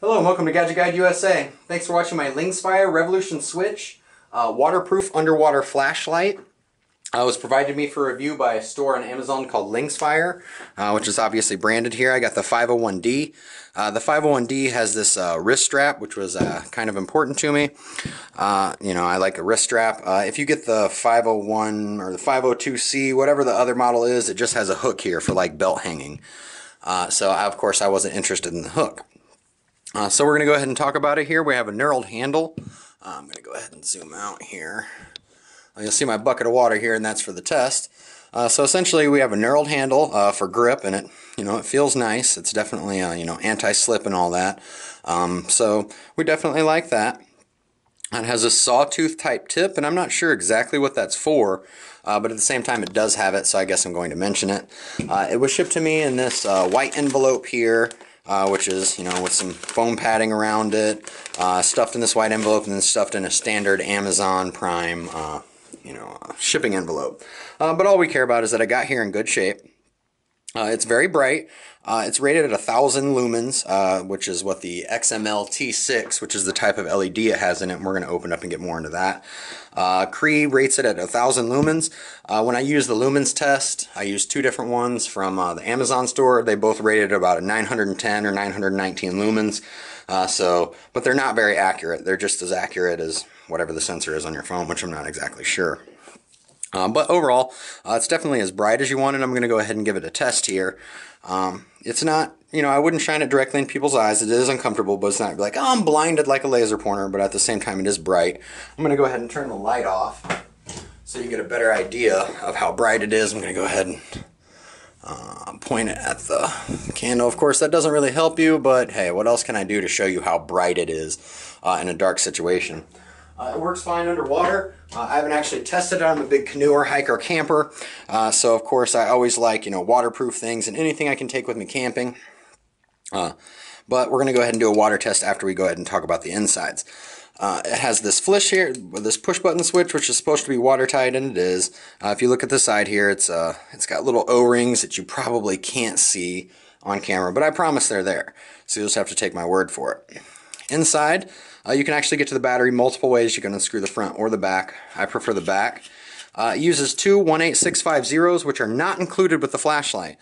Hello and welcome to Gadget Guide USA. Thanks for watching my Lingsfire Revolution Switch waterproof underwater flashlight. It was provided to me for review by a store on Amazon called Lingsfire, which is obviously branded here. I got the 501D. The 501D has this wrist strap, which was kind of important to me. I like a wrist strap. If you get the 501 or the 502C, whatever the other model is, it just has a hook here for like belt hanging. Of course, I wasn't interested in the hook. So we're going to go ahead and talk about it here. We have a knurled handle. I'm going to go ahead and zoom out here. You'll see my bucket of water here, and that's for the test. So essentially we have a knurled handle for grip, and it feels nice. It's definitely anti-slip and all that. So we definitely like that. It has a sawtooth type tip, and I'm not sure exactly what that's for, but at the same time it does have it, so I guess I'm going to mention it. It was shipped to me in this white envelope here. Which is, with some foam padding around it, stuffed in this white envelope, and then stuffed in a standard Amazon Prime, shipping envelope. But all we care about is that I got here in good shape. It's very bright. It's rated at 1,000 lumens, which is what the XML T6, which is the type of LED it has in it, and we're going to open up and get more into that. Cree rates it at 1,000 lumens. When I use the lumens test, I use two different ones from the Amazon store. They both rated about 910 or 919 lumens. But they're not very accurate. They're just as accurate as whatever the sensor is on your phone, which I'm not exactly sure. But overall, it's definitely as bright as you want it. I'm going to go ahead and give it a test here. It's not, I wouldn't shine it directly in people's eyes. It is uncomfortable, but it's not like, oh, I'm blinded like a laser pointer, but at the same time it is bright. I'm going to go ahead and turn the light off so you get a better idea of how bright it is. I'm going to go ahead and point it at the candle. Of course, that doesn't really help you, but hey, what else can I do to show you how bright it is in a dark situation? It works fine underwater. I haven't actually tested it. I'm a big canoeer, hiker, camper. So of course I always like, waterproof things and anything I can take with me camping. But we're going to go ahead and do a water test after we go ahead and talk about the insides. It has this flish here, this push button switch, which is supposed to be watertight, and it is. If you look at the side here, it's got little O-rings that you probably can't see on camera, but I promise they're there. So you'll just have to take my word for it. Inside, you can actually get to the battery multiple ways. You can unscrew the front or the back. I prefer the back. It uses two 18650s, which are not included with the flashlight.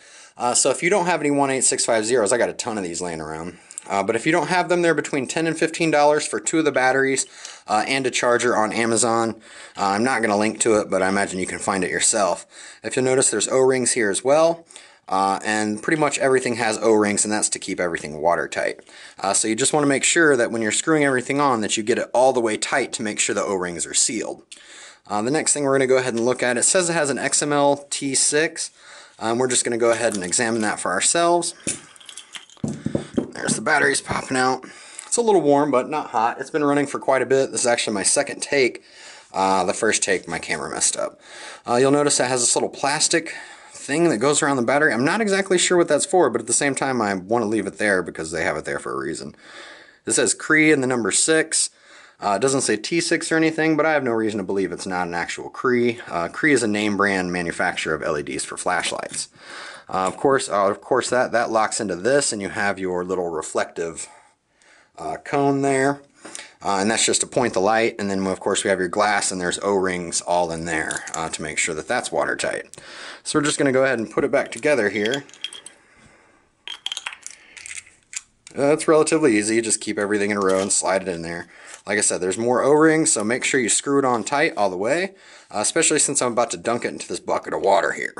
So if you don't have any 18650s, I got a ton of these laying around. But if you don't have them, they're between $10 and $15 for two of the batteries and a charger on Amazon. I'm not going to link to it, but I imagine you can find it yourself. If you'll notice, there's O-rings here as well. And pretty much everything has O-rings, and that's to keep everything watertight. So you just want to make sure that when you're screwing everything on that you get it all the way tight to make sure the O-rings are sealed. The next thing we're going to go ahead and look at, it says it has an XML T6. We're just going to go ahead and examine that for ourselves. There's the batteries popping out. It's a little warm, but not hot. It's been running for quite a bit. This is actually my second take. The first take, my camera messed up. You'll notice it has this little plastic thing that goes around the battery. I'm not exactly sure what that's for, but at the same time I want to leave it there because they have it there for a reason. It says Cree and the number 6. It doesn't say T6 or anything, but I have no reason to believe it's not an actual Cree. Cree is a name brand manufacturer of LEDs for flashlights. Of course that locks into this, and you have your little reflective cone there. And that's just to point the light, and then of course we have your glass, and there's O-rings all in there to make sure that that's watertight. So we're just going to go ahead and put it back together here. It's relatively easy, just keep everything in a row and slide it in there. Like I said, there's more O-rings, so make sure you screw it on tight all the way, especially since I'm about to dunk it into this bucket of water here.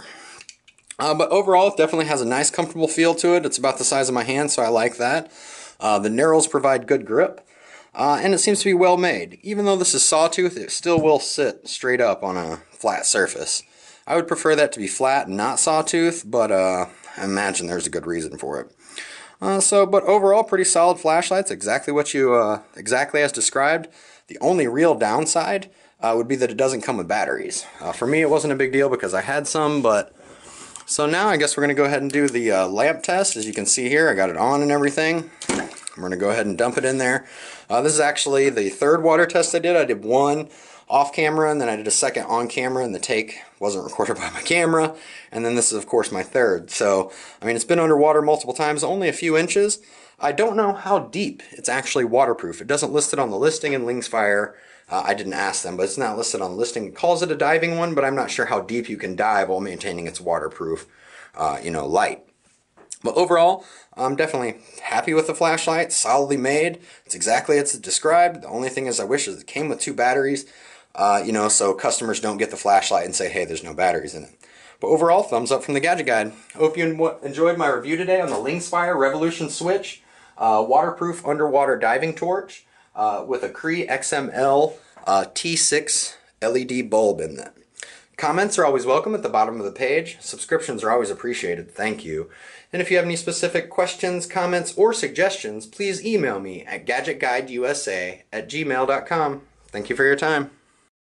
But overall, it definitely has a nice, comfortable feel to it. It's about the size of my hand, so I like that. The knurls provide good grip. And it seems to be well made. Even though this is sawtooth, it still will sit straight up on a flat surface. I would prefer that to be flat and not sawtooth, but I imagine there's a good reason for it. But overall, pretty solid flashlights, exactly what you exactly as described. The only real downside would be that it doesn't come with batteries. For me, it wasn't a big deal because I had some, but so now I guess we're going to go ahead and do the lamp test. As you can see here, I got it on and everything. I'm going to go ahead and dump it in there. This is actually the third water test I did. I did one off camera, and then I did a second on camera, and the take wasn't recorded by my camera. And then this is, of course, my third. So, I mean, it's been underwater multiple times, only a few inches. I don't know how deep it's actually waterproof. It doesn't list it on the listing in Lingsfire. I didn't ask them, but it's not listed on the listing. It calls it a diving one, but I'm not sure how deep you can dive while maintaining its waterproof, light. But overall, I'm definitely happy with the flashlight. Solidly made. It's exactly as it's described. The only thing is I wish it came with 2 batteries, so customers don't get the flashlight and say, hey, there's no batteries in it. But overall, thumbs up from the Gadget Guide. I hope you enjoyed my review today on the Lingsfire Revolution Switch, waterproof underwater diving torch with a Cree XML T6 LED bulb in it. Comments are always welcome at the bottom of the page. Subscriptions are always appreciated. Thank you. And if you have any specific questions, comments, or suggestions, please email me at GadgetGuideUSA@gmail.com. Thank you for your time.